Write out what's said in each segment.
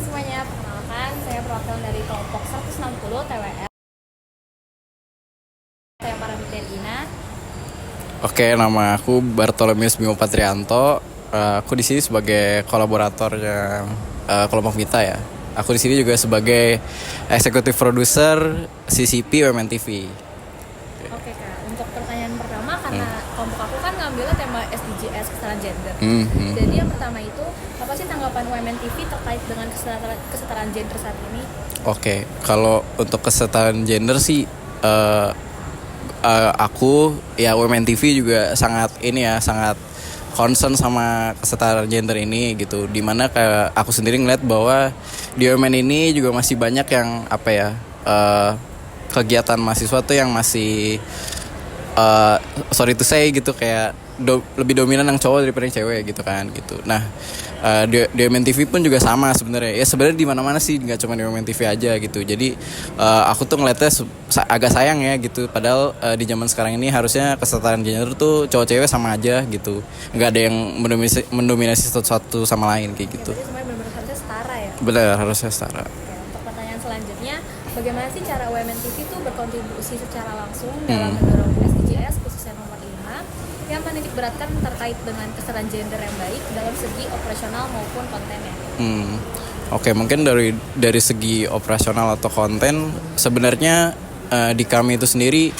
semuanya, perkenalkan saya perwakilan dari kelompok 160 TWR saya Paramita Dina. Oke, nama aku Bartolomeus Bimo Patrianto. Aku di sini sebagai kolaboratornya kelompok Mita ya. Aku di sini juga sebagai eksekutif produser CCP WMNTV. Oke Kak, untuk pertanyaan pertama karena kelompok aku kan ngambilnya tema SDGs kesetaraan gender. Jadi yang pertama itu apa sih tanggapan WMNTV terkait dengan kesetaraan gender saat ini? Oke, kalau untuk kesetaraan gender sih aku ya WMNTV juga sangat concern sama kesetaraan gender ini gitu. Dimana kayak aku sendiri ngeliat bahwa di WMN ini juga masih banyak yang kegiatan mahasiswa tuh yang masih sorry to say gitu kayak lebih dominan yang cowok daripada yang cewek gitu kan gitu. Nah di WMNTV pun juga sama sebenarnya. Ya sebenarnya di mana-mana sih, nggak cuma di WMNTV aja gitu. Jadi aku tuh ngeliatnya agak sayang ya gitu. Padahal di zaman sekarang ini harusnya kesetaraan gender tuh cowok cewek sama aja gitu. Nggak ada yang mendominasi satu sama lain kayak gitu. Jadi semuanya benar-benar harusnya setara ya. Benar, harusnya setara. Oke, untuk pertanyaan selanjutnya, bagaimana sih cara WMNTV itu berkontribusi secara langsung dalam mendorong SDGs khususnya nomor 5 yang menitik beratkan terkait dengan kesetaraan gender yang baik dalam segi operasional maupun kontennya? Oke, mungkin dari segi operasional atau konten sebenarnya di kami itu sendiri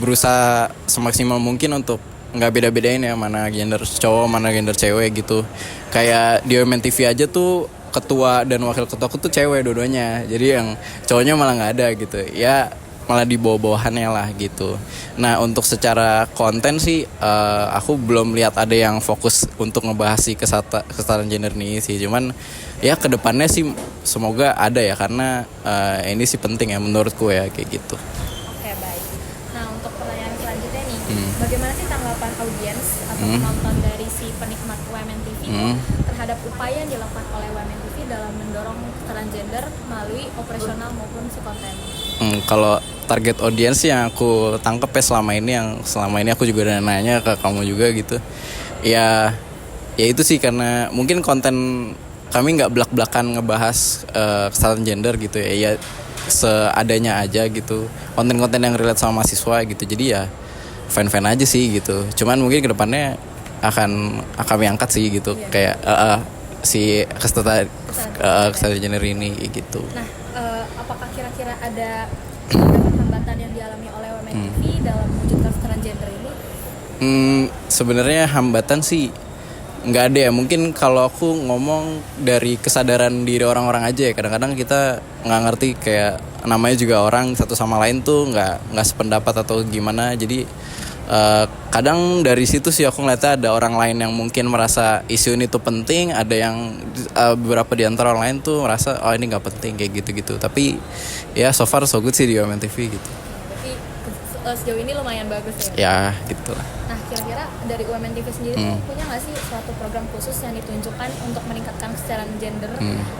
berusaha semaksimal mungkin untuk nggak beda-bedain ya mana gender cowok mana gender cewek gitu. Kayak di WMNTV aja tuh ketua dan wakil ketua aku tuh cewek dua-duanya, jadi yang cowoknya malah nggak ada gitu ya, malah di bawah-bawahannya lah gitu. Nah untuk secara konten sih aku belum lihat ada yang fokus untuk ngebahas si kesetaraan gender nih sih. Cuman ya kedepannya sih semoga ada ya, karena ini sih penting ya menurutku ya kayak gitu. Oke, baik. Nah untuk pertanyaan selanjutnya nih, bagaimana sih tanggapan audiens atau penonton dari si penikmat WMNTV terhadap upaya yang dilakukan oleh WMNTV dalam mendorong kesetaraan gender melalui operasional maupun si konten? Kalau target audiens yang aku tangkep ya selama ini aku juga udah nanya ke kamu juga gitu. Ya itu sih karena mungkin konten kami nggak belak-belakan ngebahas kesetaraan gender gitu ya. Ya seadanya aja gitu. Konten-konten yang relate sama mahasiswa gitu. Jadi ya fan-fan aja sih gitu. Cuman mungkin kedepannya akan kami angkat sih gitu. Kayak si kesetaraan gender ini gitu. Nah, apakah kira-kira ada hambatan yang dialami oleh WMNTV dalam mewujudkan kesetaraan gender ini? Sebenarnya hambatan sih nggak ada ya. Mungkin kalau aku ngomong dari kesadaran diri orang-orang aja ya. Kadang-kadang kita nggak ngerti kayak namanya juga orang satu sama lain tuh nggak sependapat atau gimana. Jadi kadang dari situ sih aku ngeliatnya ada orang lain yang mungkin merasa isu ini tuh penting, ada yang beberapa di antara orang lain tuh merasa oh ini nggak penting kayak gitu-gitu. Tapi ya so far so good sih di WMNTV gitu. Berarti sejauh ini lumayan bagus ya? Ya gitu lah. Nah, kira-kira dari WMNTV sendiri tuh punya nggak sih suatu program khusus yang ditunjukkan untuk meningkatkan kesetaraan gender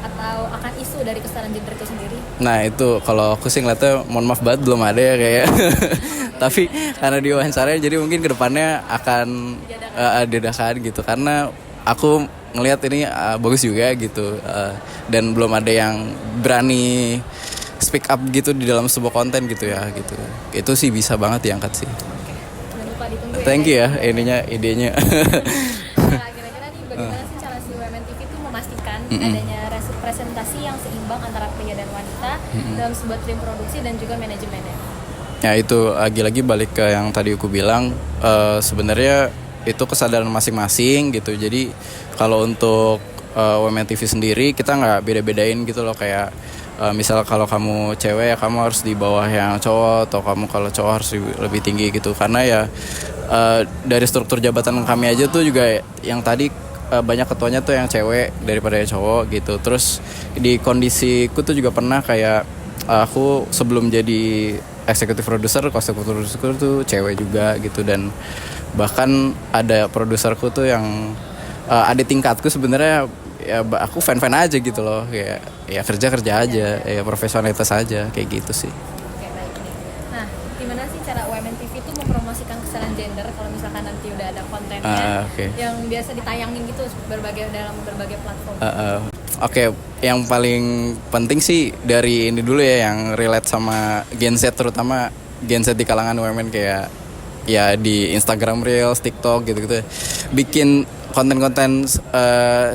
atau akan isu dari kesetaraan gender itu sendiri? Nah itu kalau aku sih ngeliatnya mohon maaf banget belum ada ya kayak. Tapi karena diwawancara jadi mungkin kedepannya akan diadakan gitu, karena aku ngelihat ini bagus juga gitu, dan belum ada yang berani speak up gitu di dalam sebuah konten gitu ya gitu. Itu sih bisa banget diangkat sih. Jangan lupa ditunggu ya. Thank you ya idenya. Nah, kira-kira nih bagaimana sih cara si WMNTV itu memastikan adanya representasi yang seimbang antara pria dan wanita dalam sebuah tim produksi dan juga manajemennya? Ya itu lagi-lagi balik ke yang tadi aku bilang, sebenarnya itu kesadaran masing-masing gitu. Jadi kalau untuk WMNTV sendiri kita nggak beda-bedain gitu loh, kayak misal kalau kamu cewek ya kamu harus di bawah yang cowok, atau kamu kalau cowok harus lebih tinggi gitu. Karena ya dari struktur jabatan kami aja tuh juga yang tadi banyak ketuanya tuh yang cewek daripada yang cowok gitu. Terus di kondisiku tuh juga pernah kayak aku sebelum jadi eksekutif produser tuh cewek juga gitu, dan bahkan ada produserku tuh yang ada tingkatku sebenarnya ya aku fan aja gitu loh, kayak ya kerja aja ya profesionalitas aja kayak gitu sih. Oke, baik nih. Nah, gimana sih cara WMNTV itu mempromosikan kesetaraan gender kalau misalkan nanti udah ada kontennya Okay. yang biasa ditayangin gitu dalam berbagai platform? Oke, yang paling penting sih dari ini dulu ya, yang relate sama Gen Z, terutama Gen Z di kalangan women, kayak ya di Instagram Reels, TikTok gitu-gitu, bikin konten-konten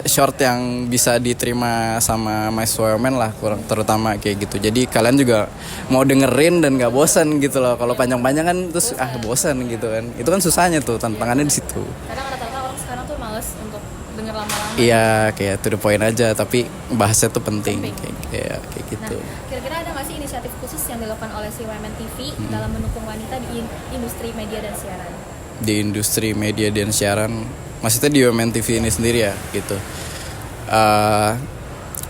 short yang bisa diterima sama mahasiswa women lah, terutama kayak gitu. Jadi kalian juga mau dengerin dan gak bosan gitu loh. Kalau panjang-panjang kan terus bosan gitu kan. Itu kan susahnya tuh, tantangannya di situ. Kadang rata-rata orang sekarang tuh males untuk denger lama-lama. Iya, kayak to the point aja, tapi bahasnya tuh penting. Kayak gitu. Nah, kira-kira ada nggak sih inisiatif khusus yang dilakukan oleh si Women TV dalam mendukung wanita di industri media dan siaran? Di industri media dan siaran, maksudnya di Women TV ini sendiri ya gitu.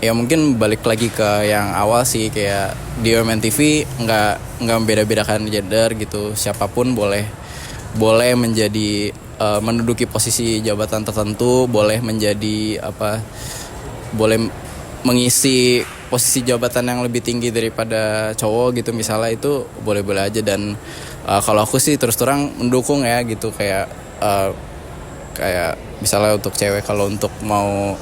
Ya mungkin balik lagi ke yang awal sih, kayak di Women TV nggak membeda-bedakan gender gitu. Siapapun boleh menjadi menduduki posisi jabatan tertentu, boleh menjadi boleh mengisi posisi jabatan yang lebih tinggi daripada cowok gitu misalnya, itu boleh-boleh aja. Dan kalau aku sih terus terang mendukung ya gitu, kayak misalnya untuk cewek, kalau untuk mau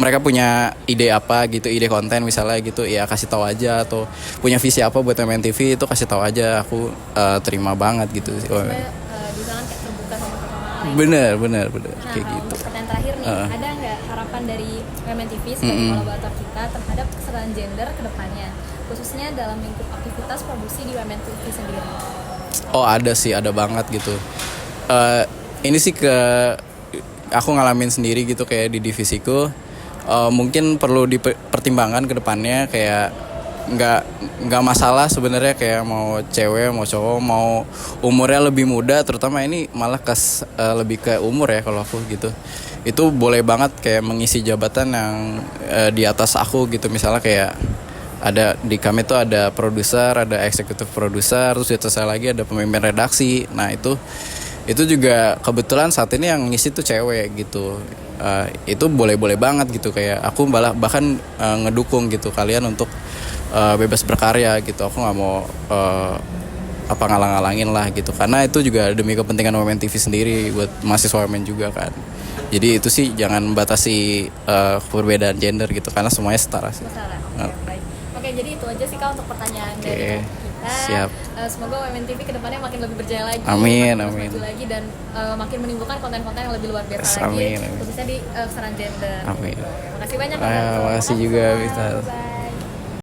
mereka punya ide apa gitu, ide konten misalnya gitu, ya kasih tahu aja, atau punya visi apa buat MNTV itu kasih tahu aja, aku terima banget gitu. Di sana kayak terbuka sama lain. Bener Nah, kayak gitu. untuk pertanyaan terakhir nih, ada nggak harapan dari Women TV sebagai kolaborator kita terhadap kesetaraan gender ke depannya, khususnya dalam lingkup aktivitas produksi di Women TV sendiri? Oh ada sih, ada banget gitu. Ini sih aku ngalamin sendiri gitu, kayak di divisiku mungkin perlu dipertimbangkan ke depannya, kayak nggak masalah sebenarnya, kayak mau cewek mau cowok, mau umurnya lebih muda, terutama ini malah lebih ke umur ya kalau aku gitu. Itu boleh banget kayak mengisi jabatan yang di atas aku gitu, misalnya kayak ada di kami tuh ada produser, ada eksekutif produser, terus di atas saya lagi ada pemimpin redaksi. Nah itu juga kebetulan saat ini yang ngisi tuh cewek gitu. Itu boleh banget gitu, kayak aku bahkan ngedukung gitu kalian untuk bebas berkarya gitu. Aku nggak mau ngalang-ngalangin lah gitu, karena itu juga demi kepentingan Women TV sendiri, buat mahasiswa women juga kan. Jadi itu sih jangan membatasi perbedaan gender gitu, karena semuanya setara sih. Baik. Oke, jadi itu aja sih Kak untuk pertanyaan dari kita. Siap. Semoga Women TV kedepannya makin lebih berjaya lagi, amin maju lagi, dan makin menimbulkan konten-konten yang lebih luar biasa lagi, khususnya di kesetaraan gender. Amin. Makasih banyak. Makasih juga, bisa.